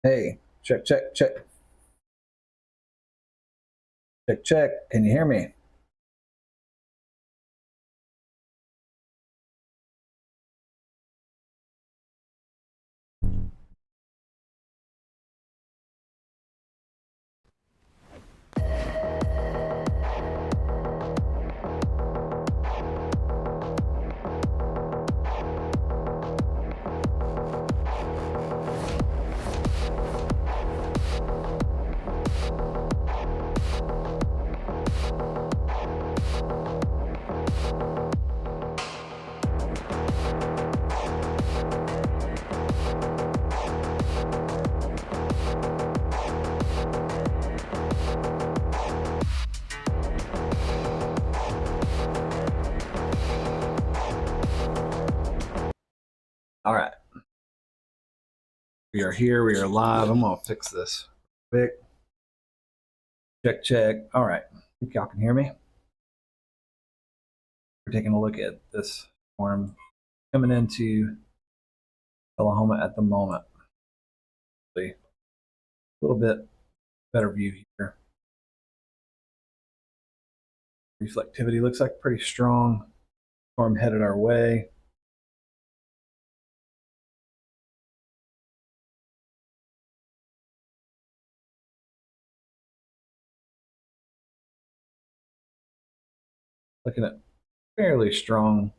Hey, check, check, check, check, check. Can you hear me? All right. We are here. We are live. I'm going to fix this quick. Check, check. All right. Think y'all can hear me? We're taking a look at this storm coming into Oklahoma at the moment. A little bit better view here. Reflectivity looks like pretty strong. Storm headed our way. Looking at fairly strong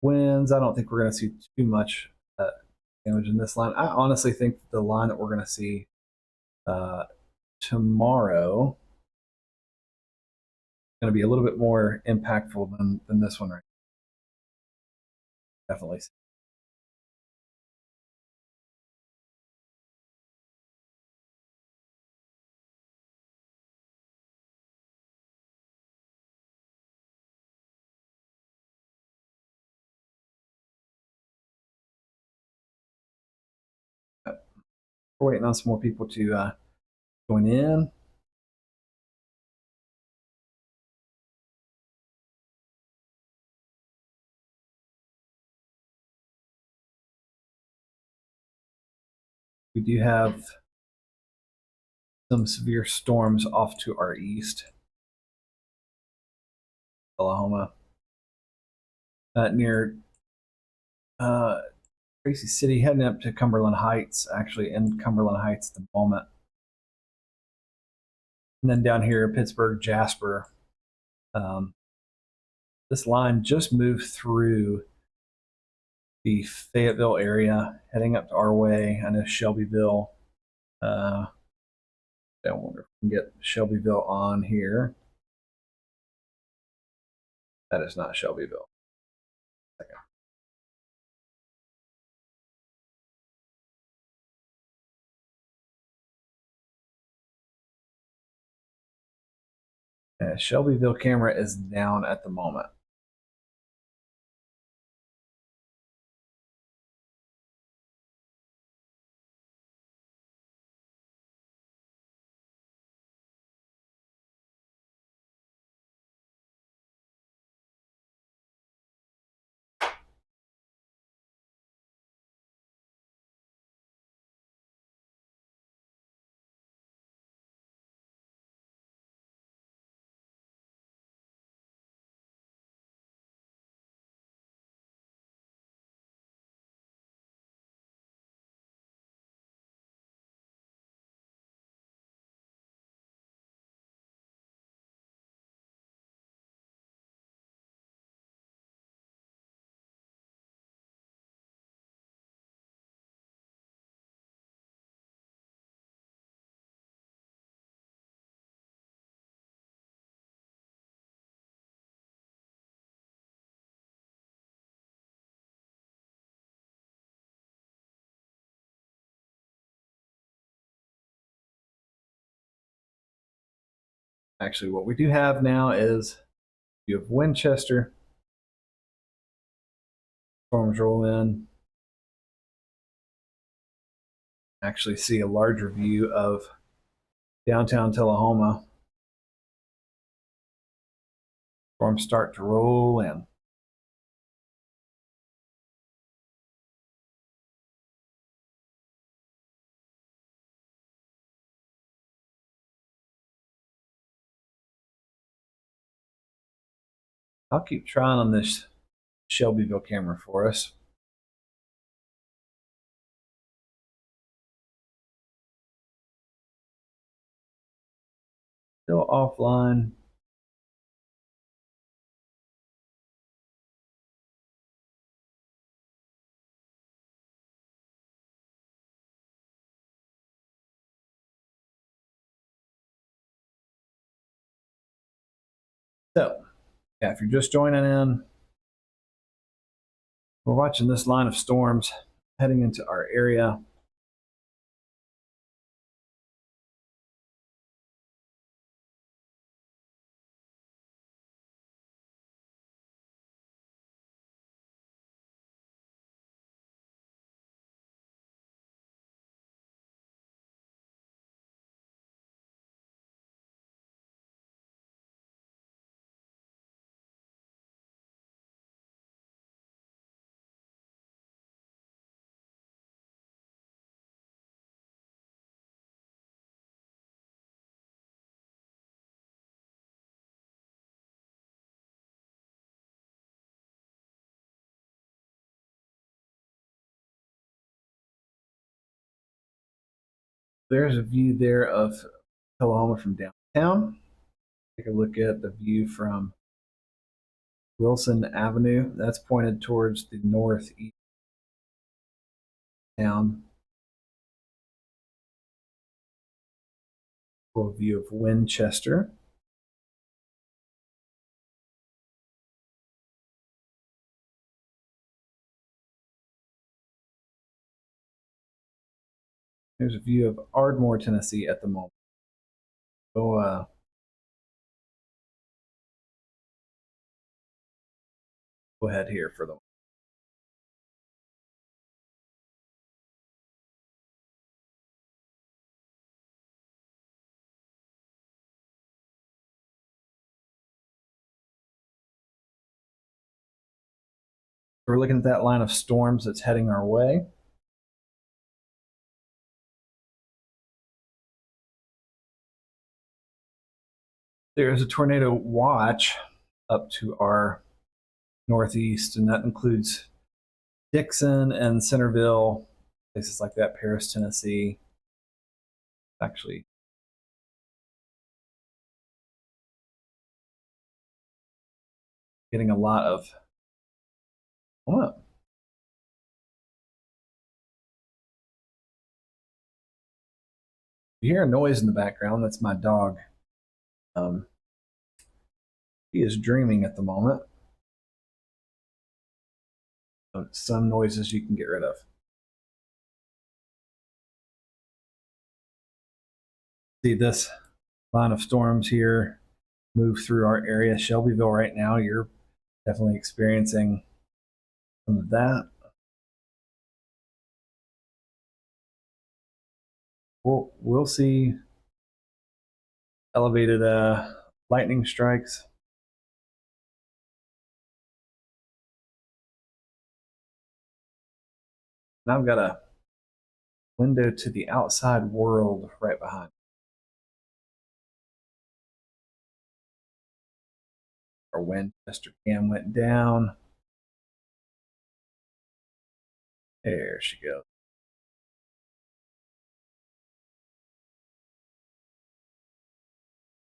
winds. I don't think we're going to see too much damage in this line. I honestly think the line that we're going to see tomorrow going to be a little bit more impactful than this one right now. Definitely. We're waiting on some more people to join in. We do have some severe storms off to our east. Oklahoma, near Tracy City, heading up to Cumberland Heights, actually in Cumberland Heights at the moment. And then down here, Pittsburgh, Jasper. This line just moved through the Fayetteville area, heading up to our way. I know Shelbyville. I wonder if we can get Shelbyville on here. That is not Shelbyville. Shelbyville camera is down at the moment. Actually, what we do have now is you have Winchester. Storms roll in. Actually, see a larger view of downtown Tullahoma. Storms start to roll in. I'll keep trying on this Shelbyville camera for us. Still offline. So, yeah, if you're just joining in, we're watching this line of storms heading into our area. There's a view there of Tullahoma from downtown. Take a look at the view from Wilson Avenue. That's pointed towards the northeast town. Full view of Winchester. There's a view of Ardmore, Tennessee at the moment. So, go ahead here for the We're looking at that line of storms that's heading our way. There is a tornado watch up to our northeast, and that includes Dixon and Centerville, places like that, Paris, Tennessee. Actually, getting a lot of what? You hear a noise in the background. That's my dog. Um, he is dreaming at the moment. So some noises you can get rid of. See this line of storms here move through our area, Shelbyville. Right now, you're definitely experiencing some of that. We'll see elevated lightning strikes. And I've got a window to the outside world right behind. Our Winchester cam went down. There she goes.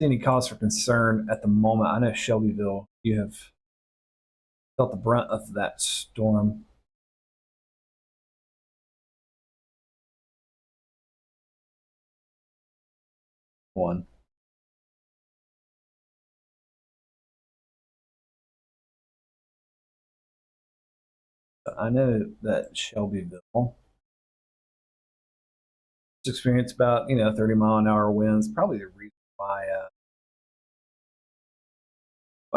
Any cause for concern at the moment? I know Shelbyville, you have felt the brunt of that storm. One. But I know that Shelbyville experienced about 30-mile-an-hour winds. Probably the reason why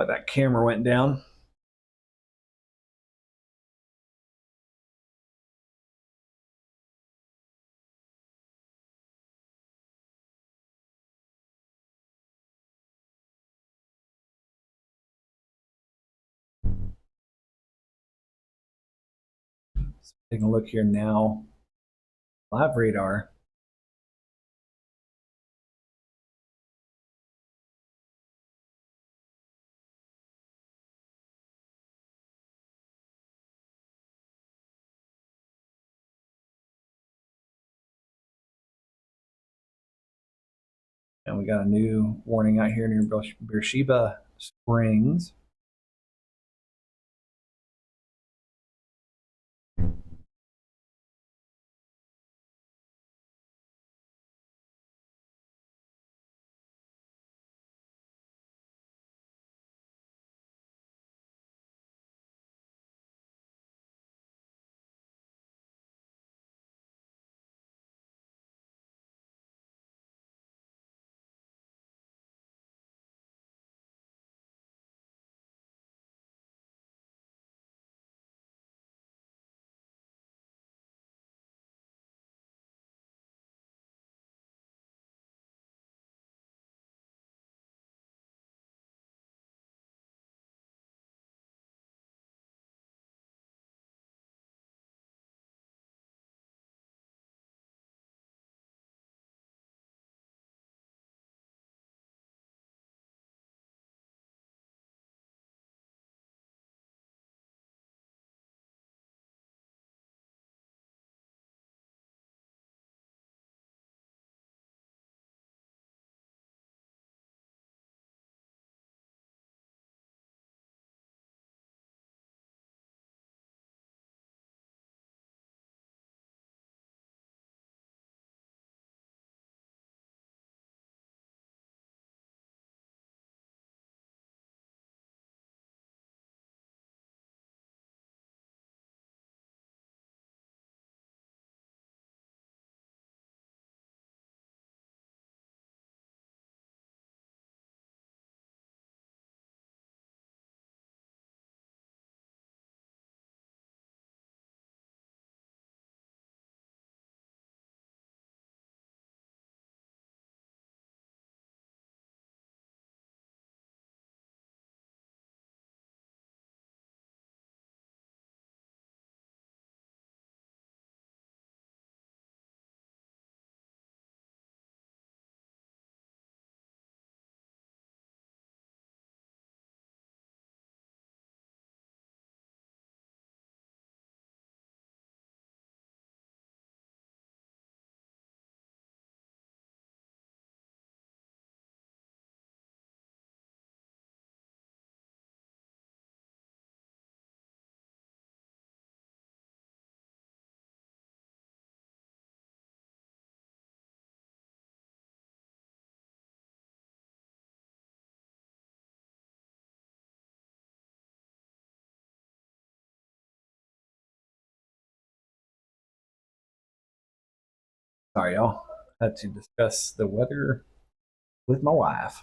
that camera went down. So taking a look here now, live radar. And we got a new warning out here near Beersheba Springs. Sorry, y'all. Had to discuss the weather with my wife.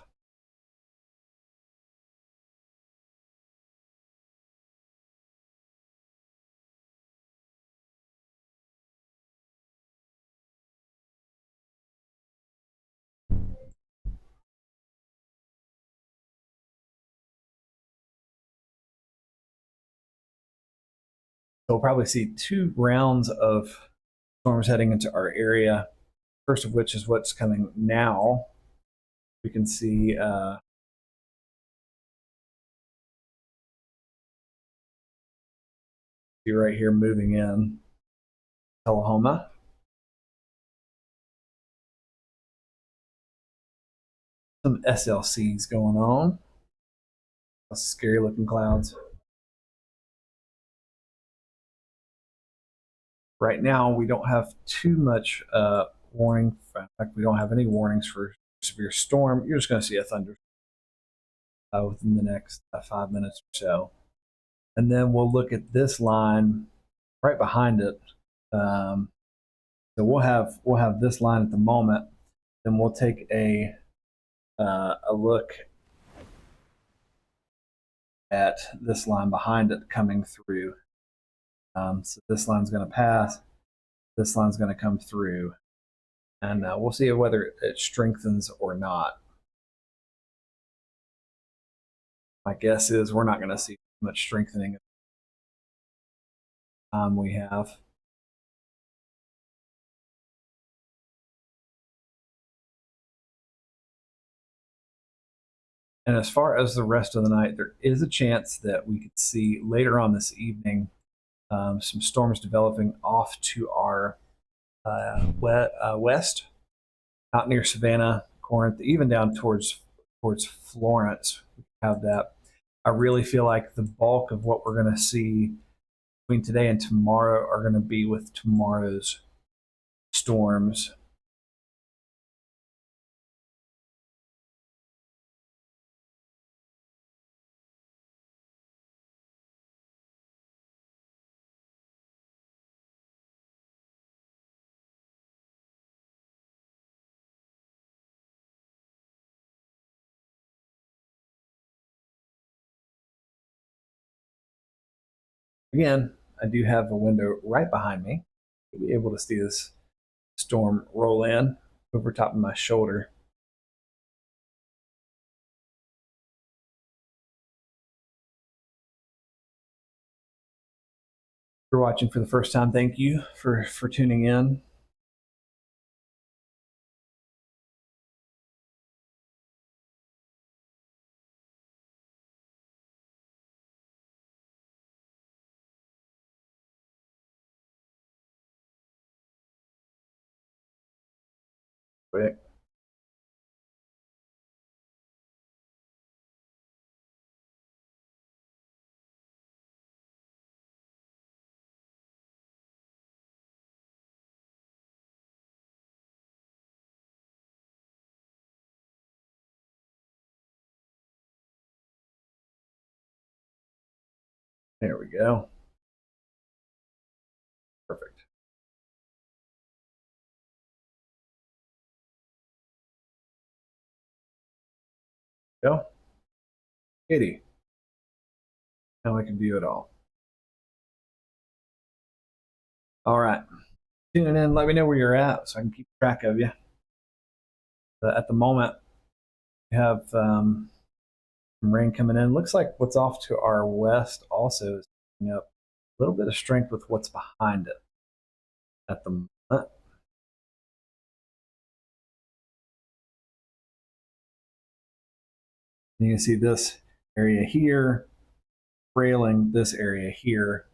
So we'll probably see 2 rounds of storms heading into our area. First of which is what's coming now. We can see right here moving in Tullahoma. Some SLCs going on. Scary looking clouds. Right now, we don't have too much warning. In fact, we don't have any warnings for severe storm. You're just going to see a thunder within the next 5 minutes or so. And then we'll look at this line right behind it. So we'll have this line at the moment. Then we'll take a look at this line behind it coming through. So this line's going to pass. This line's going to come through. And we'll see whether it strengthens or not. My guess is we're not going to see much strengthening we have. And as far as the rest of the night, there is a chance that we could see later on this evening some storms developing off to our west, out near Savannah. Of Corinth, even down towards Florence. We have that. I really feel like the bulk of what we're going to see between today and tomorrow are going to be with tomorrow's storms. Again, I do have a window right behind me. You'll be able to see this storm roll in over top of my shoulder. If you're watching for the first time, thank you for tuning in. Quick. There we go. Perfect. Go. Kitty. Now I can view it all. All right. Tuning in, let me know where you're at so I can keep track of you. But at the moment, we have some rain coming in. Looks like what's off to our west also is picking up a little bit of strength with what's behind it at the moment. You can see this area here, trailing this area here,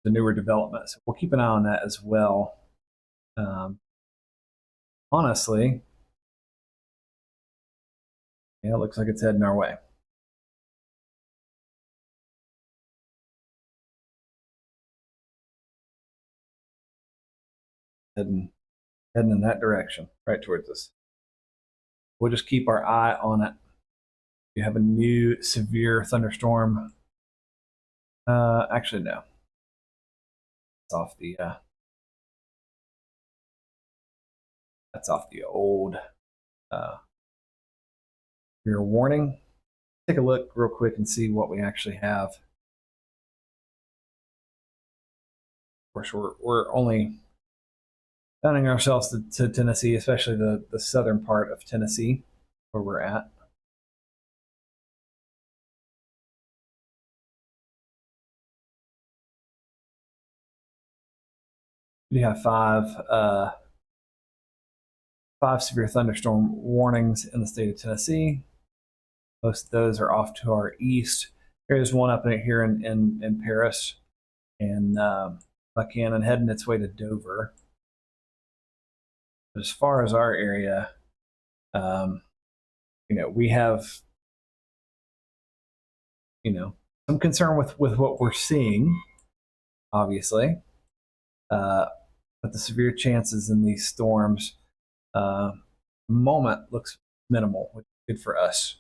the newer development. So we'll keep an eye on that as well. Honestly, yeah, it looks like it's heading our way. Heading in that direction, right towards us. We'll just keep our eye on it. You have a new severe thunderstorm. Actually, no. It's off the. That's off the old severe warning. Take a look real quick and see what we actually have. Of course, we're only bounding ourselves to Tennessee, especially the southern part of Tennessee, where we're at. We have five severe thunderstorm warnings in the state of Tennessee. Most of those are off to our east. There's one up here in Paris and Buchanan heading its way to Dover. But as far as our area, we have, some concern with what we're seeing, obviously. But the severe chances in these storms, moment looks minimal, which is good for us.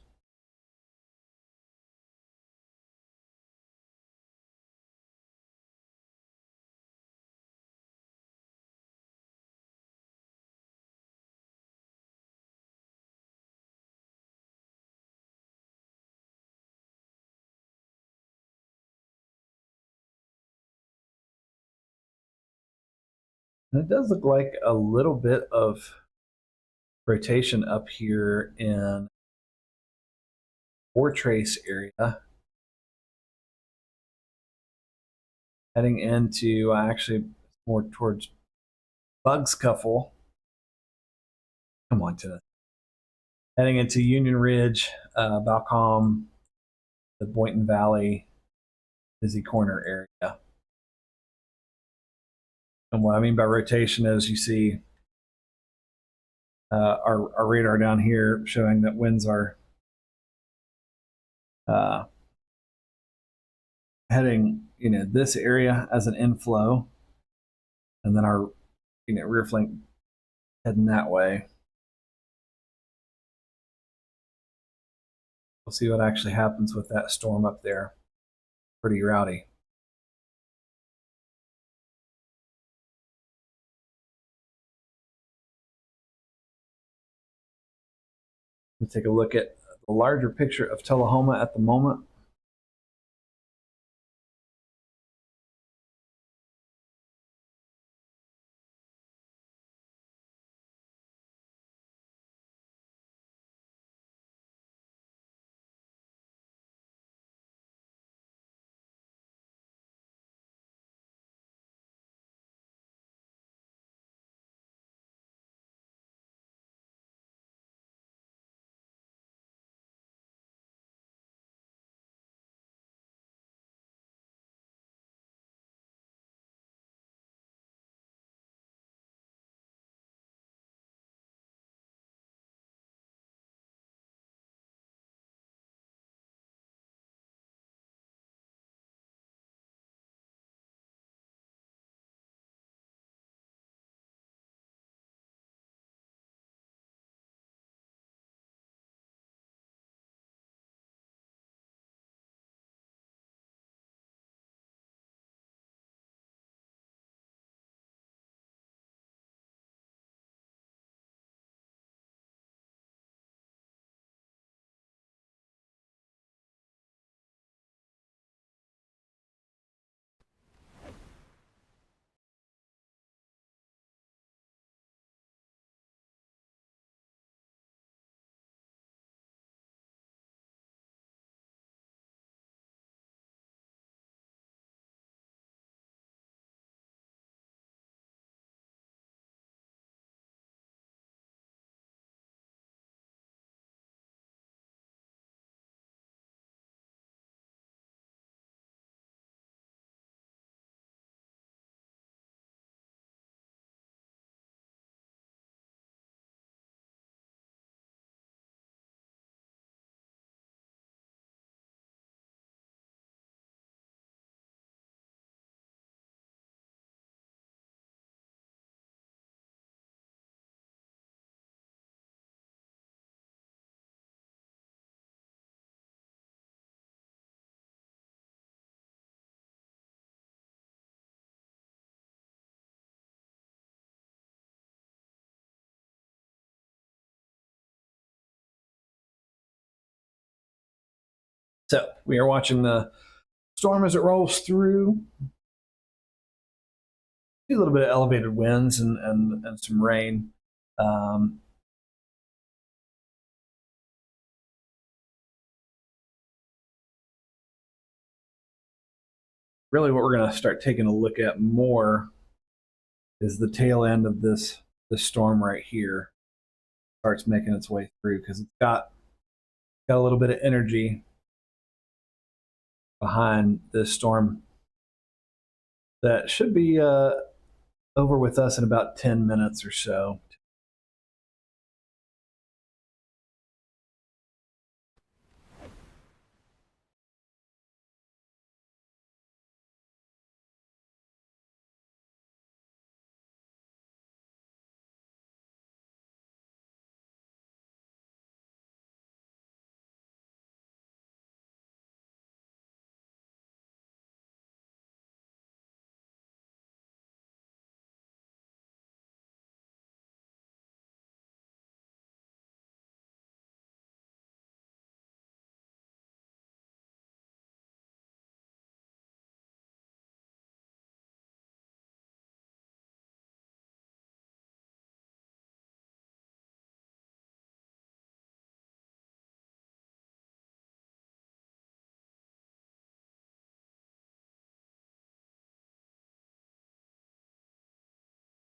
And it does look like a little bit of rotation up here in Wartrace area, heading into actually more towards Bugscuffle. Come on, Tennessee. Heading into Union Ridge, Balcom, the Boynton Valley, Busy Corner area. And what I mean by rotation is you see our radar down here showing that winds are heading, this area as an inflow, and then our, rear flank heading that way. We'll see what actually happens with that storm up there. Pretty rowdy. We'll take a look at the larger picture of Tullahoma at the moment. So we are watching the storm as it rolls through. A little bit of elevated winds and some rain. Really what we're going to start taking a look at more is the tail end of this storm right here starts making its way through, because it's got a little bit of energy behind this storm that should be over with us in about 10 minutes or so.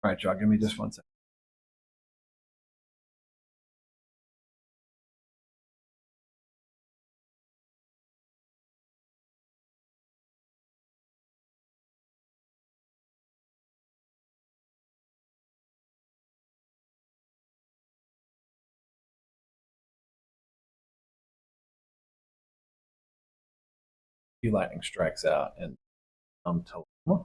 All right, y'all, give me just 1 second. few lightning strikes out in Tulum.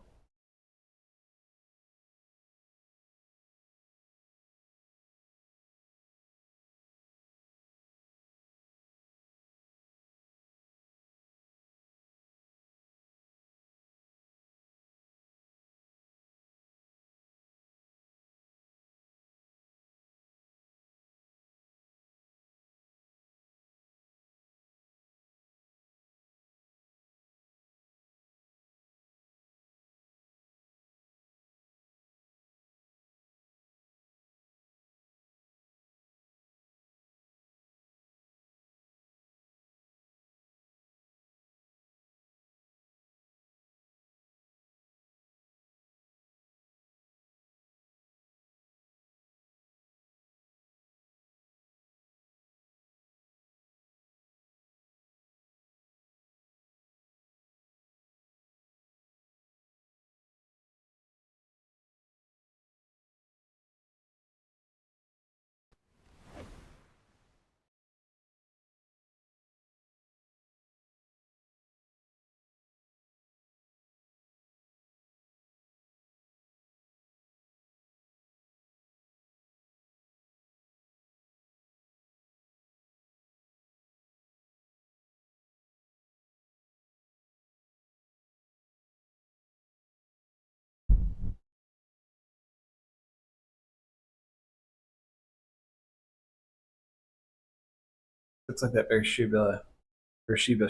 Looks like that Beersheba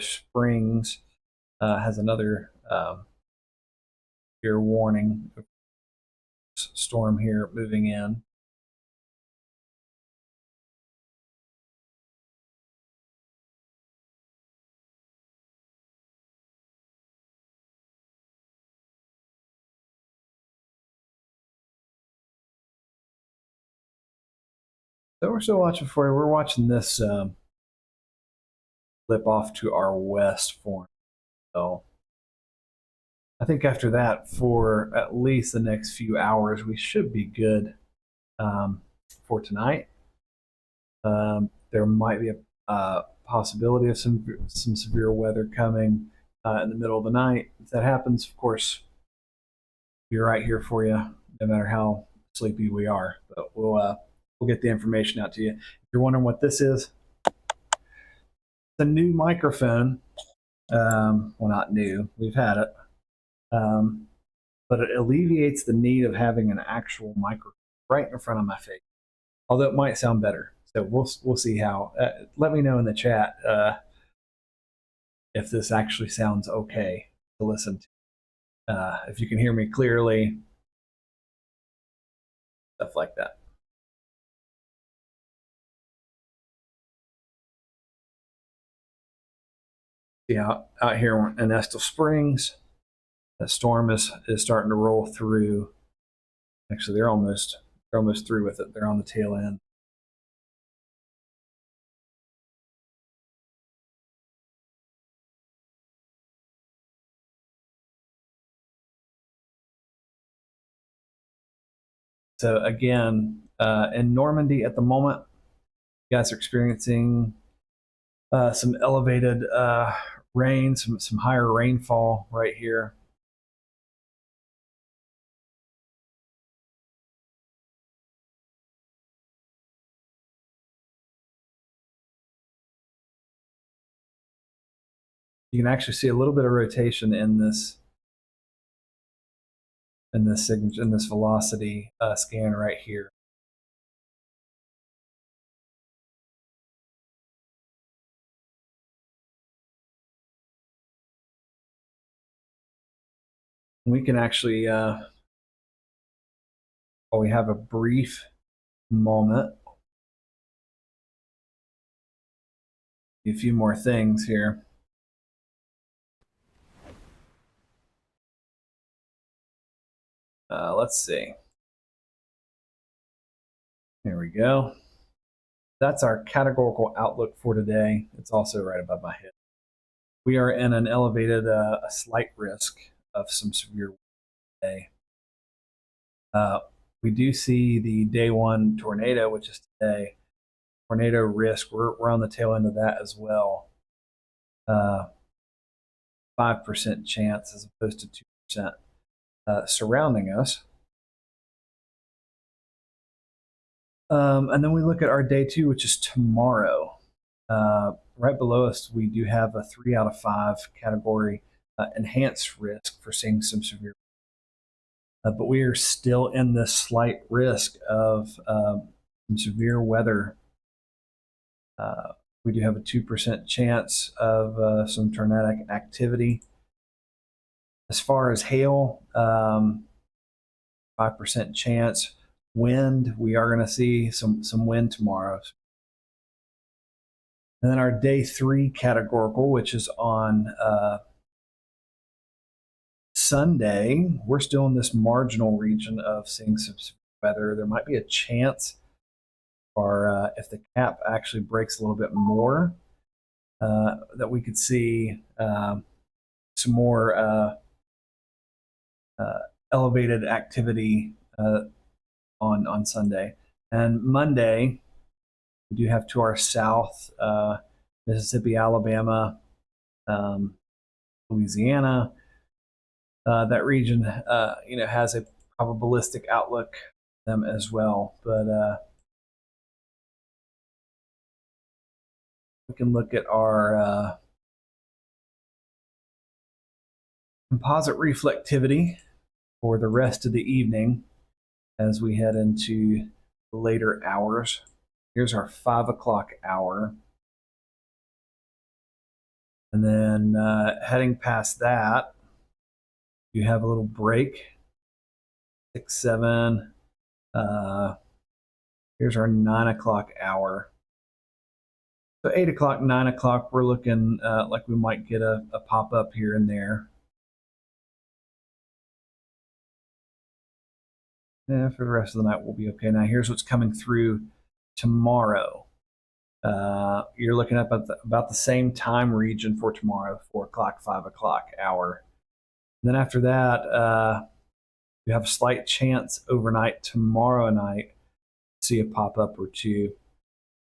Springs has another severe warning storm here moving in. So we're still watching for you. We're watching this flip off to our west form. So I think after that, for at least the next few hours, we should be good for tonight. There might be a possibility of some severe weather coming in the middle of the night. If that happens, of course, we're right here for you, no matter how sleepy we are. But we'll get the information out to you. If you're wondering what this is, it's a new microphone. Well, not new. We've had it. But it alleviates the need of having an actual microphone right in front of my face. Although it might sound better. So we'll see how. Let me know in the chat if this actually sounds okay to listen to. If you can hear me clearly, stuff like that. Yeah, out here in Estill Springs, the storm is starting to roll through. Actually, they're almost through with it. They're on the tail end. So again, in Normandy at the moment, you guys are experiencing some elevated rain, some higher rainfall right here. You can actually see a little bit of rotation in this signature, in this velocity scan right here. We can actually, while we have a brief moment, a few more things here. Let's see. Here we go. That's our categorical outlook for today. It's also right above my head. We are in an elevated, a slight risk of some severe today. We do see the day one tornado, which is today. Tornado risk. We're on the tail end of that as well. 5% chance as opposed to 2% surrounding us. And then we look at our day 2, which is tomorrow. Right below us, we do have a 3 out of 5 category enhanced risk for seeing some severe. But we are still in this slight risk of some severe weather. We do have a 2% chance of some tornadic activity. As far as hail, 5% chance. Wind, we are going to see some wind tomorrow. And then our day 3 categorical, which is on Sunday, we're still in this marginal region of seeing some weather. There might be a chance, or if the cap actually breaks a little bit more, that we could see some more elevated activity on Sunday. And Monday, we do have to our south Mississippi, Alabama, Louisiana. That region, has a probabilistic outlook them as well. But we can look at our composite reflectivity for the rest of the evening as we head into the later hours. Here's our 5 o'clock hour. And then heading past that, you have a little break, 6, 7. Here's our 9 o'clock hour. So 8 o'clock, 9 o'clock, we're looking like we might get a pop-up here and there. Yeah, for the rest of the night, we'll be okay. Now, here's what's coming through tomorrow. You're looking at about the same time region for tomorrow, 4 o'clock, 5 o'clock hour. And then after that, you have a slight chance overnight tomorrow night to see a pop-up or two.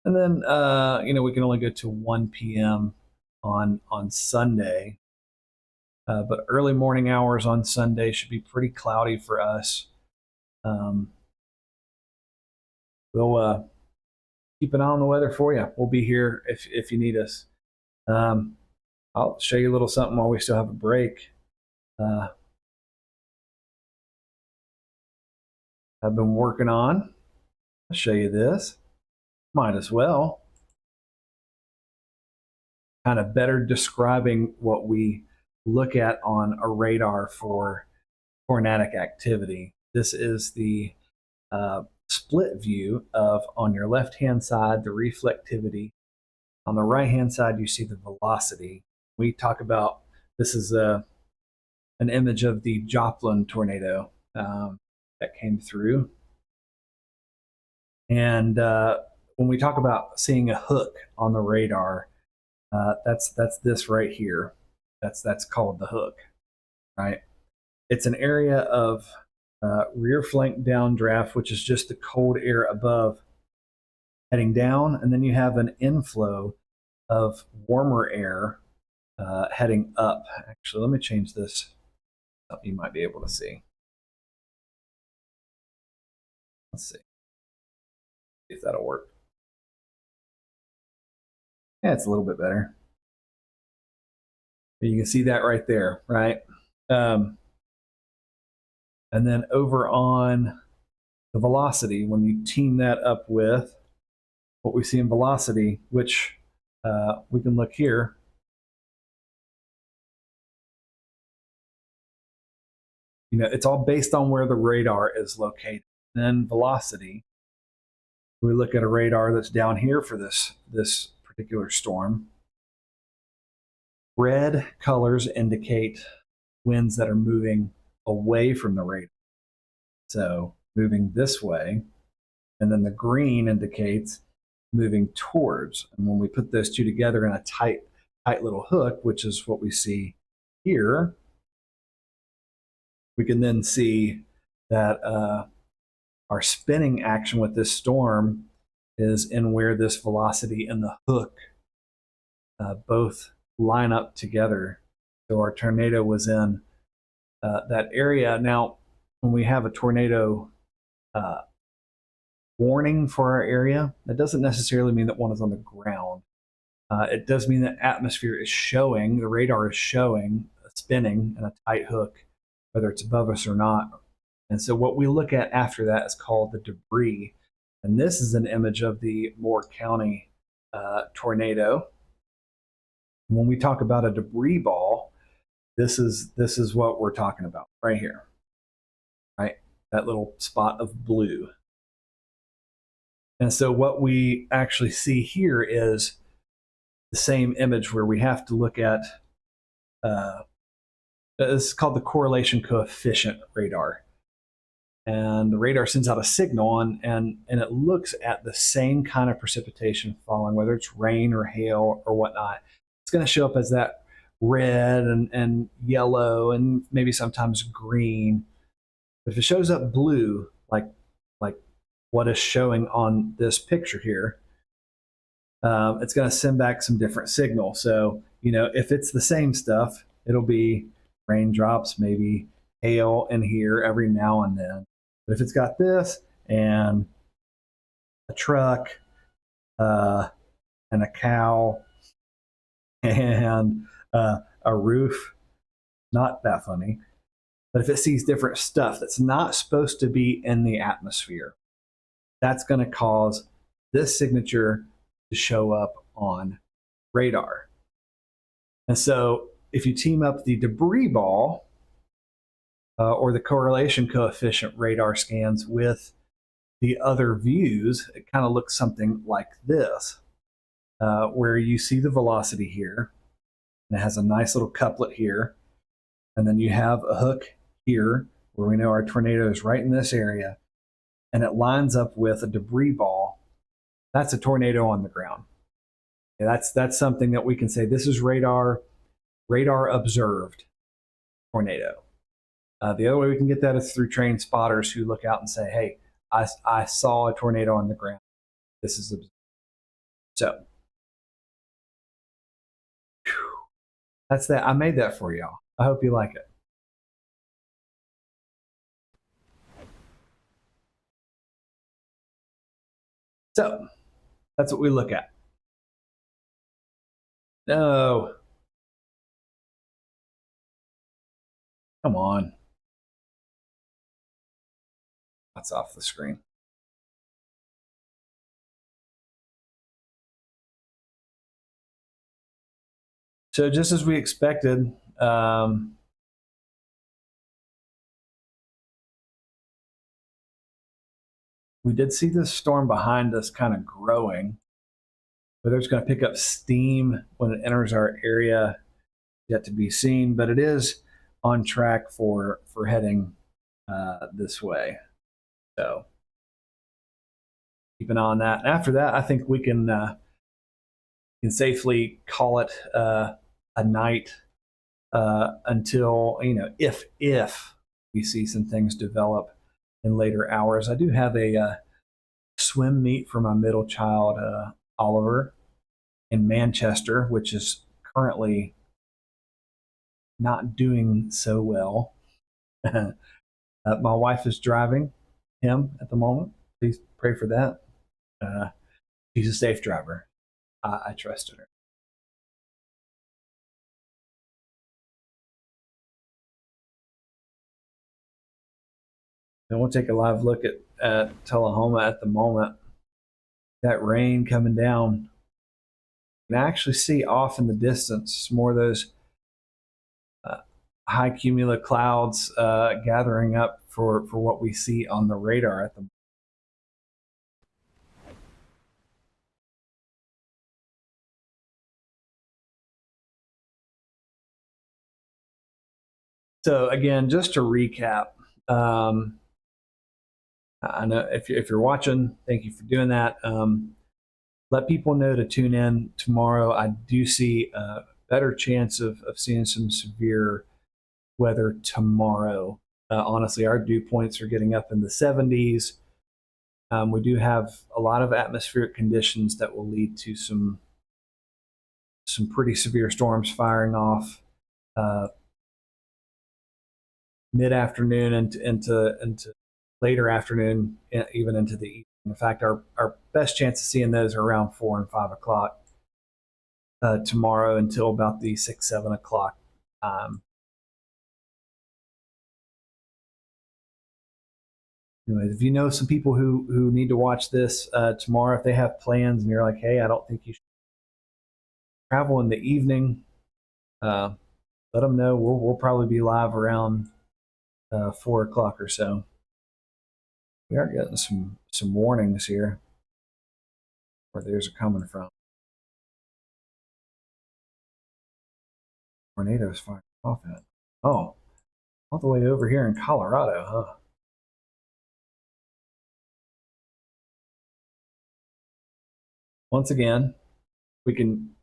And then, we can only go to 1 p.m. on Sunday. But early morning hours on Sunday should be pretty cloudy for us. We'll keep an eye on the weather for you. We'll be here if you need us. I'll show you a little something while we still have a break. I've been working on. I'll show you this. Might as well. Kind of better describing what we look at on a radar for tornadic activity. This is the split view of, on your left-hand side, the reflectivity. On the right-hand side, you see the velocity. We talk about, this is an image of the Joplin tornado that came through. And when we talk about seeing a hook on the radar, that's this right here. That's called the hook, right? It's an area of rear flank downdraft, which is just the cold air above heading down, and then you have an inflow of warmer air heading up. Actually, let me change this. Something you might be able to see. Let's see if that'll work. Yeah, it's a little bit better. You can see that right there, right? And then over on the velocity, when you team that up with what we see in velocity, which we can look here. It's all based on where the radar is located. Then velocity, we look at a radar that's down here for this particular storm. Red colors indicate winds that are moving away from the radar, so moving this way, and then the green indicates moving towards. And when we put those two together in a tight little hook, which is what we see here, we can then see that our spinning action with this storm is in where this velocity and the hook both line up together. So our tornado was in that area. Now, when we have a tornado uh, warning for our area, that doesn't necessarily mean that one is on the ground. It does mean that atmosphere is showing, the radar is showing a spinning and a tight hook, whether it's above us or not. And so what we look at after that is called the debris. And this is an image of the Moore County tornado. When we talk about a debris ball, this is what we're talking about right here, right? That little spot of blue. And so what we actually see here is the same image where we have to look at, this is called the correlation coefficient radar. And the radar sends out a signal and it looks at the same kind of precipitation falling, whether it's rain or hail or whatnot. It's going to show up as that red and yellow and maybe sometimes green. But if it shows up blue, like what is showing on this picture here, it's going to send back some different signal. So, if it's the same stuff, it'll be raindrops, maybe hail in here every now and then. But if it's got this and a truck and a cow and a roof, not that funny. But if it sees different stuff that's not supposed to be in the atmosphere, that's going to cause this signature to show up on radar. And so if you team up the debris ball or the correlation coefficient radar scans with the other views, it kind of looks something like this, where you see the velocity here, and it has a nice little couplet here, and then you have a hook here where we know our tornado is right in this area, and it lines up with a debris ball. That's a tornado on the ground. Yeah, that's something that we can say this is radar observed tornado. The other way we can get that is through trained spotters who look out and say, hey, I saw a tornado on the ground. This is observed. So that's that. I made that for y'all. I hope you like it. So that's what we look at. No. Come on. That's off the screen. So just as we expected, we did see this storm behind us kind of growing. Whether it's going to pick up steam when it enters our area, yet to be seen, but it is on track for heading this way. So keep an eye on that. And after that, I think we can safely call it a night until, if we see some things develop in later hours. I do have a swim meet for my middle child, Oliver, in Manchester, which is currently not doing so well. My wife is driving him at the moment. Please pray for that. She's a safe driver. I trusted her. And we'll take a live look at Tullahoma at the moment. That rain coming down. You can actually see off in the distance more of those high cumulus clouds gathering up for what we see on the radar at the moment. So again, just to recap, I know if you're watching, thank you for doing that. Let people know to tune in tomorrow. I do see a better chance of seeing some severe weather tomorrow. Honestly, our dew points are getting up in the 70s. We do have a lot of atmospheric conditions that will lead to some pretty severe storms firing off mid-afternoon into later afternoon, even into the evening. In fact, our best chance of seeing those are around 4 and 5 o'clock tomorrow until about the 6, 7 o'clock time. Anyways, if you know some people who need to watch this tomorrow, if they have plans and you're like, hey, I don't think you should travel in the evening, let them know. We'll probably be live around 4 o'clock or so. We are getting some warnings here where theirs are coming from. Tornadoes firing off at. Oh, all the way over here in Colorado, huh? Once again, we can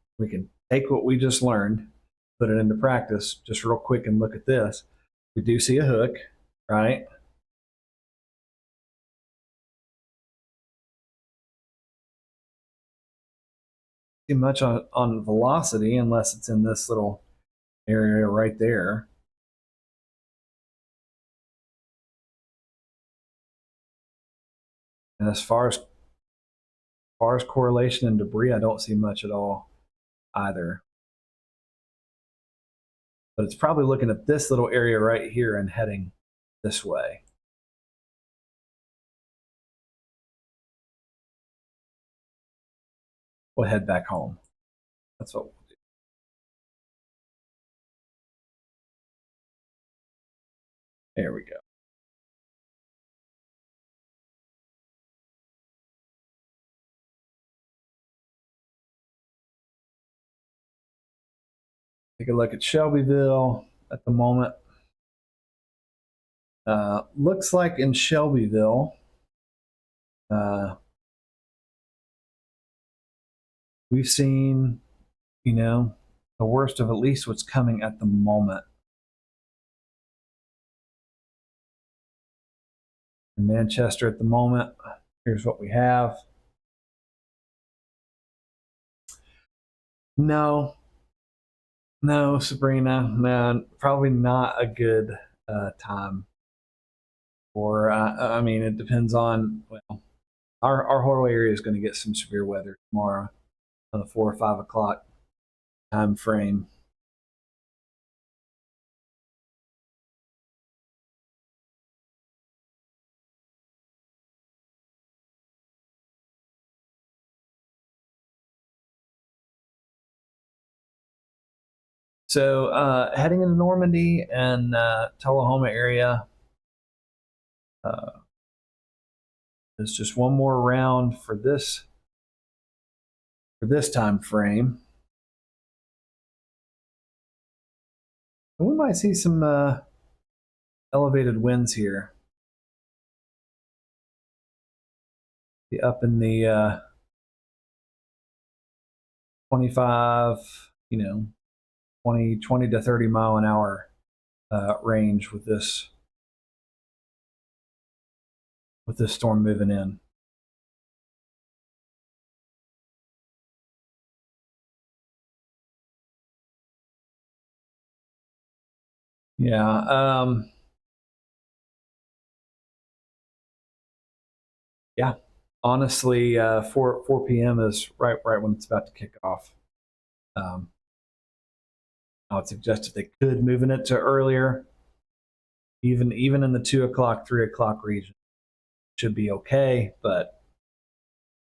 take what we just learned, put it into practice, just real quick, and look at this. We do see a hook, right? Too much on velocity unless it's in this little area right there. And as far as correlation and debris, I don't see much at all either. But it's probably looking at this little area right here and heading this way. We'll head back home. That's what we'll do. There we go. Take a look at Shelbyville at the moment. Looks like in Shelbyville, we've seen, the worst of at least what's coming at the moment. In Manchester at the moment, here's what we have. No, Sabrina, man, probably not a good time. Or, I mean, it depends on, well, our whole area is going to get some severe weather tomorrow on the 4 or 5 o'clock time frame. So heading into Normandy and Tullahoma area, there's just one more round for this time frame. And we might see some elevated winds here. Be up in the 25, 20 to 30 mile an hour range with this storm moving in. Yeah. Yeah. Honestly, 4 p.m. is right when it's about to kick off. I would suggest if they could moving it to earlier, even in the 2 o'clock, 3 o'clock region, should be okay. But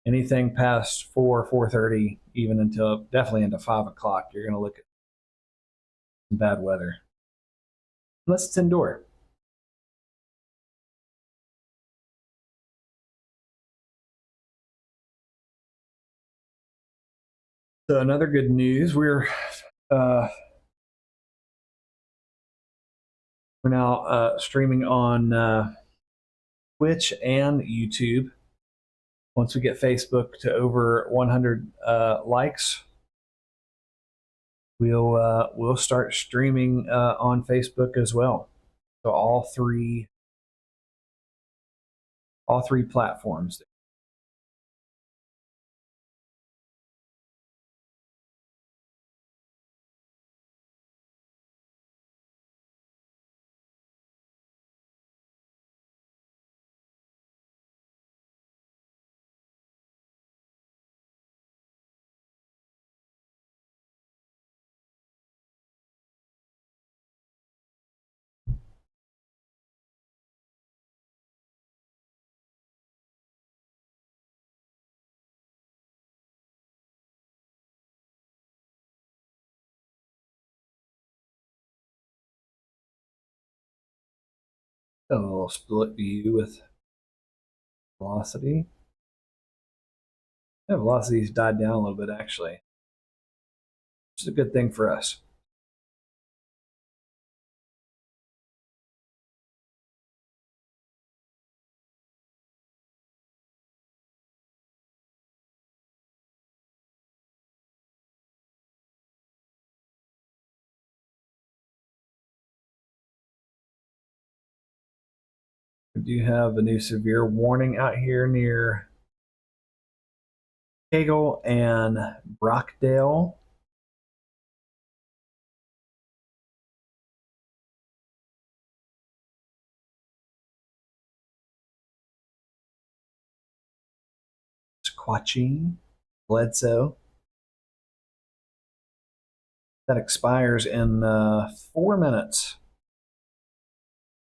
anything past 4:30, even until definitely into 5 o'clock, you're going to look at some bad weather, unless it's indoor. So another good news, uh, we're now streaming on Twitch and YouTube. Once we get Facebook to over 100 likes, we'll start streaming on Facebook as well. So all three platforms. A little split view with velocity. Yeah, velocity's died down a little bit actually, which is a good thing for us. We do have a new severe warning out here near Kegel and Brockdale. Squatching, Bledsoe. That expires in 4 minutes.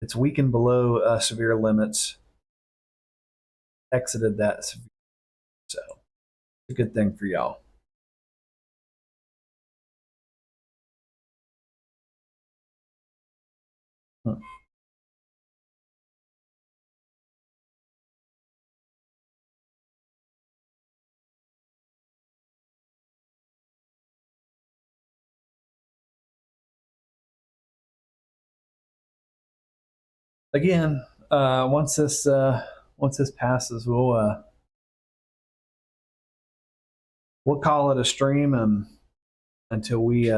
It's weakened below severe limits. Exited that severe, so it's a good thing for y'all. Again, once this passes, we'll call it a stream until we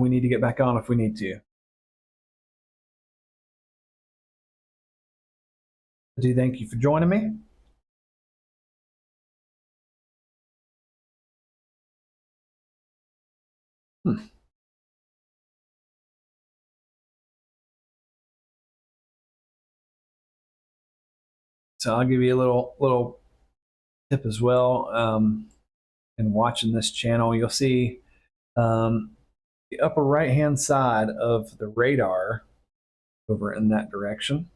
need to get back on if we need to. I do thank you for joining me. So I'll give you a little tip as well. In watching this channel, you'll see the upper right hand side of the radar over in that direction.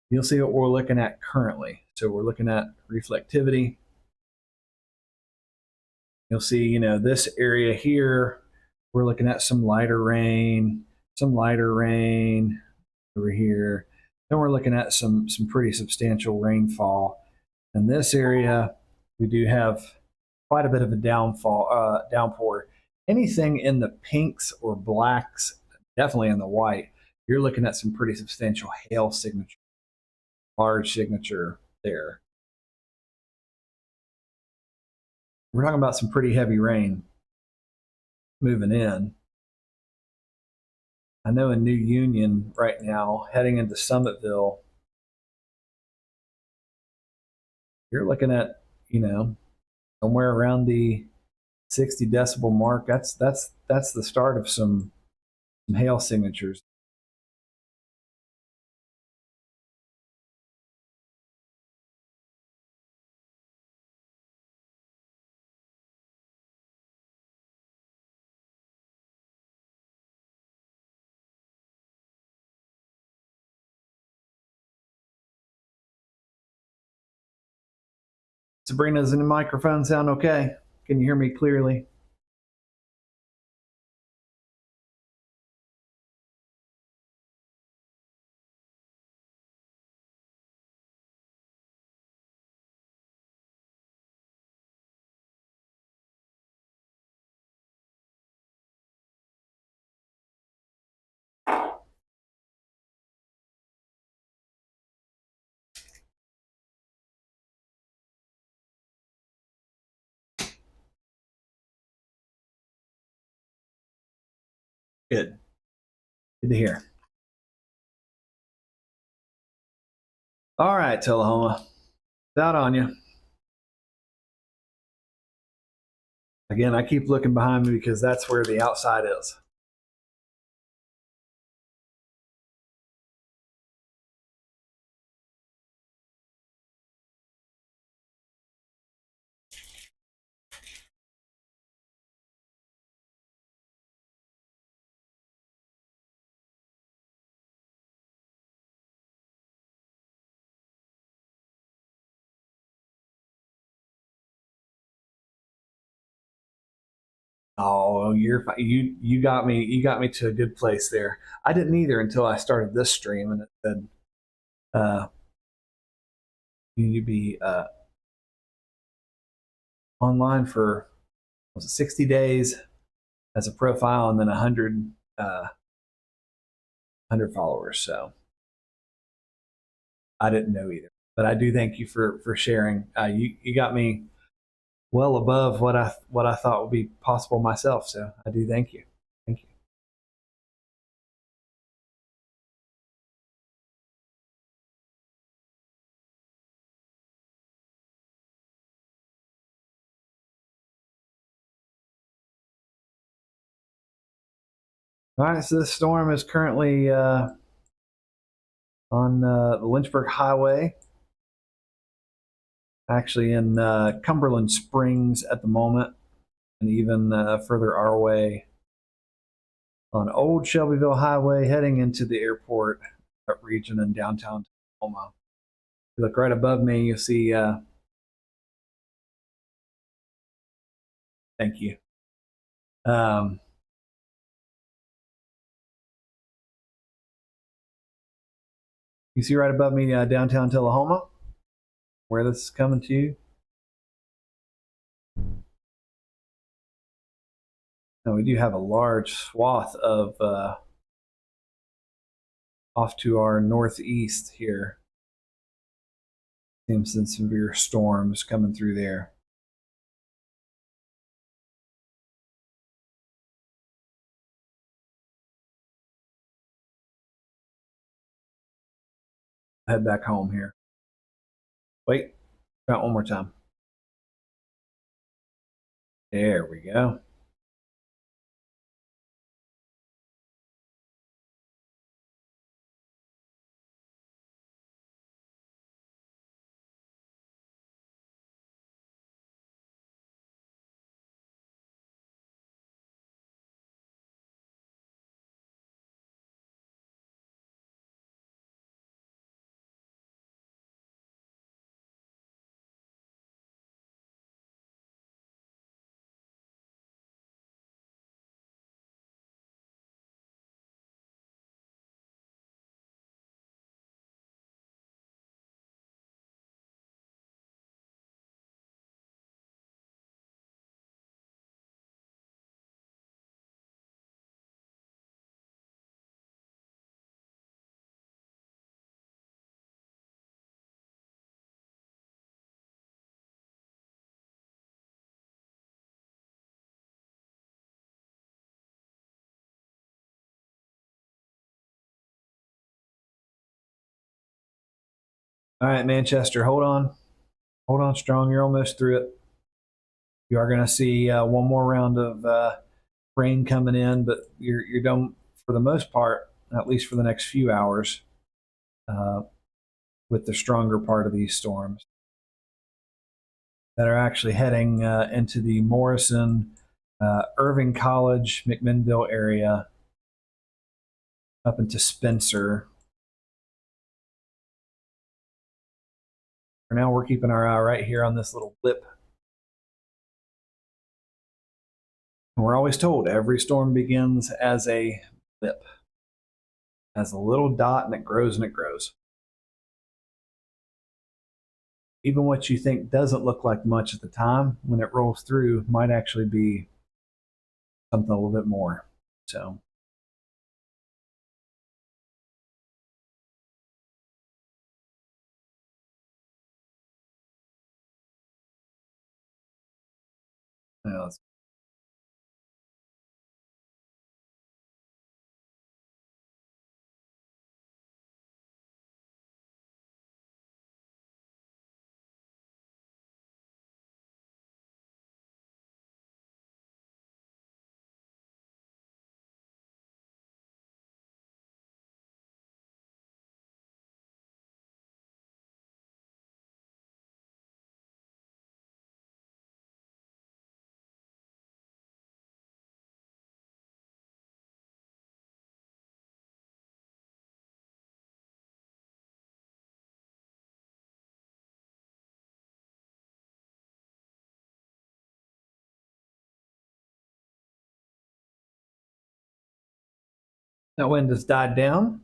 You'll see what we're looking at currently. So we're looking at reflectivity. You'll see, you know, this area here, we're looking at some lighter rain over here. Then we're looking at some pretty substantial rainfall. In this area, we do have quite a bit of a downpour. Anything in the pinks or blacks, definitely in the white, you're looking at some pretty substantial hail signature, large signature there. We're talking about some pretty heavy rain moving in. I know in New Union right now, heading into Summitville, you're looking at, you know, somewhere around the 60 decibel mark. That's the start of some hail signatures. Sabrina, does the microphone sound okay? Can you hear me clearly? Good. Good to hear. All right, Tullahoma. It's out on you. Again, I keep looking behind me because that's where the outside is. Oh, you're fine. You got me. You got me to a good place there. I didn't either until I started this stream, and it said uh, you need to be online for was it 60 days as a profile, and then 100 followers. So I didn't know either, but I do thank you for sharing. You got me well above what I thought would be possible myself. So I do thank you. Thank you. All right, so this storm is currently on the Lynchburg Highway, actually in Cumberland Springs at the moment, and even further our way on Old Shelbyville Highway heading into the airport region in downtown Tacoma. If you look right above me, you'll see, thank you. Um, you see right above me downtown Tullahoma, where this is coming to you. Now we do have a large swath of off to our northeast here. Seems some severe storms coming through there. Head back home here. Wait, try it one more time. There we go. All right, Manchester, hold on strong. You're almost through it. You are going to see one more round of rain coming in, but you're done for the most part, at least for the next few hours, uh, with the stronger part of these storms that are actually heading into the Morrison, Irving College, McMinnville area, up into Spencer. For now, we're keeping our eye right here on this little blip. And we're always told every storm begins as a blip, as a little dot, and it grows and it grows. Even what you think doesn't look like much at the time, when it rolls through, might actually be something a little bit more. So, you know, That wind has died down.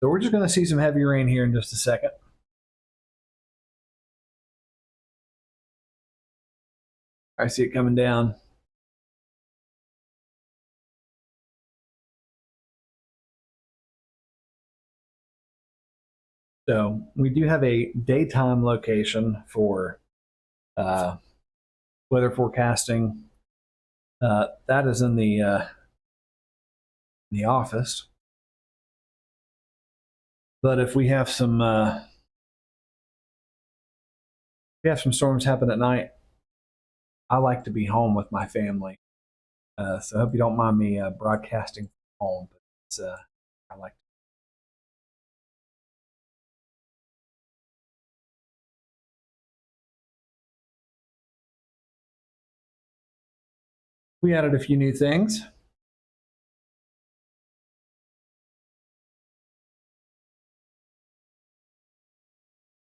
So we're just going to see some heavy rain here in just a second. I see it coming down. So we do have a daytime location for weather forecasting. That is in the office. But if we have some storms happen at night, I like to be home with my family. So I hope you don't mind me broadcasting from home. But it's, I like. We added a few new things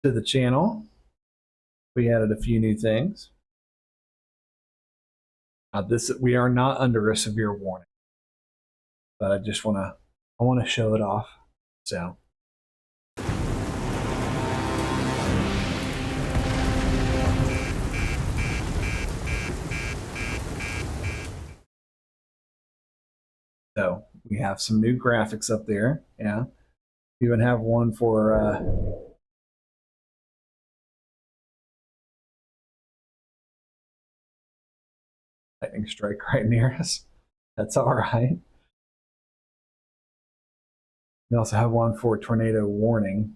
to the channel. We added a few new things. We are not under a severe warning, but I want to show it off. So. So we have some new graphics up there. Yeah. We even have one for lightning strike right near us. That's all right. We also have one for tornado warning.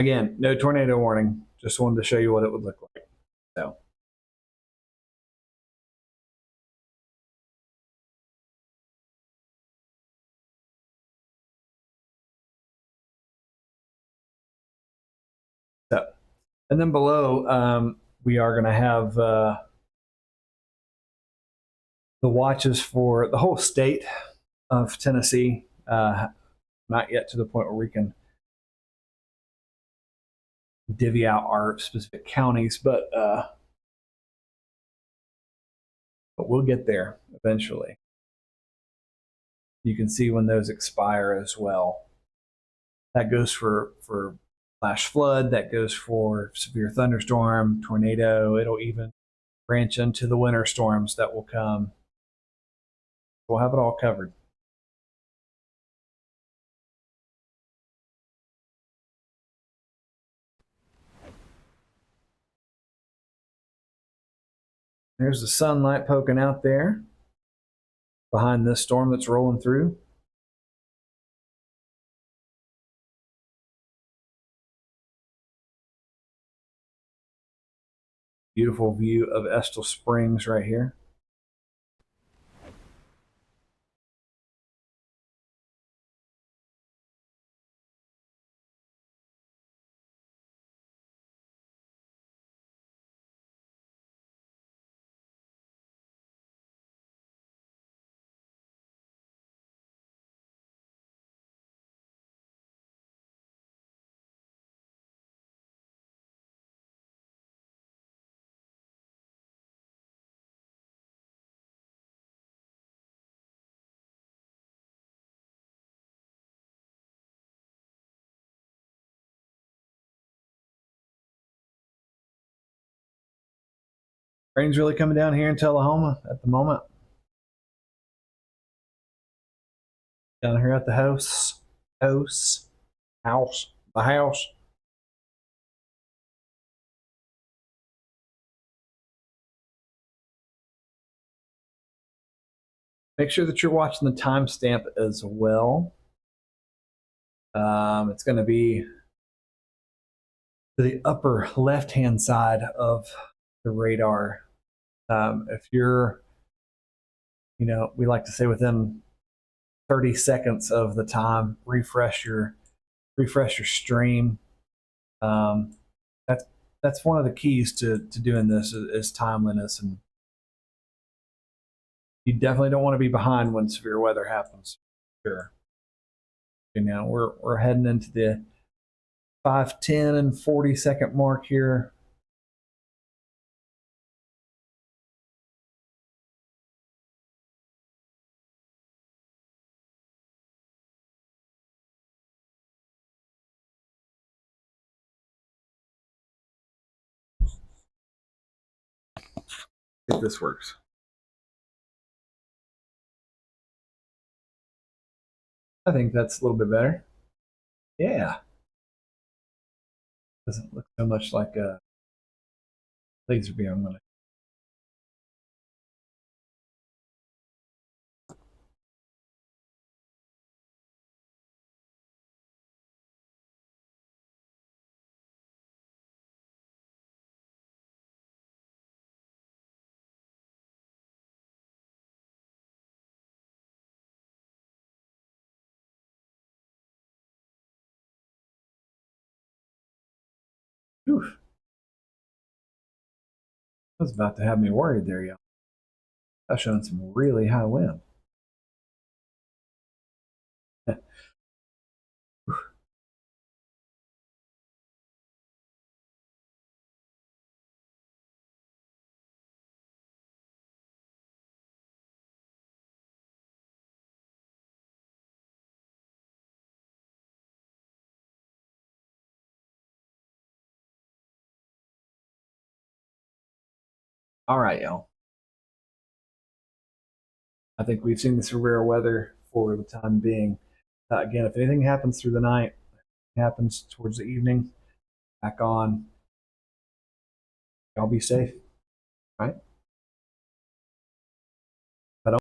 Again, no tornado warning. Just wanted to show you what it would look like. So. And then below, we are going to have the watches for the whole state of Tennessee. Not yet to the point where we can divvy out our specific counties, but we'll get there eventually. You can see when those expire as well. That goes for flash flood, that goes for severe thunderstorm, tornado. It'll even branch into the winter storms that will come. We'll have it all covered. There's the sunlight poking out there behind this storm that's rolling through. Beautiful view of Estill Springs right here. Rain's really coming down here in Tullahoma at the moment. Down here at the house. The house. Make sure that you're watching the timestamp as well. It's going to be to the upper left-hand side of the radar. If you're, we like to say within 30 seconds of the time, refresh your stream. That's one of the keys to doing this is timeliness, and you definitely don't want to be behind when severe weather happens. Sure. Okay, now we're heading into the 5:10 and 40-second mark here. If this works. I think that's a little bit better. Yeah. Doesn't look so much like a laser beam. I'm gonna. Oof. I was about to have me worried there, y'all. That's showing some really high wind. All right, y'all. I think we've seen the severe weather for the time being. Again, if anything happens through the night, happens towards the evening, back on. Y'all be safe. All right.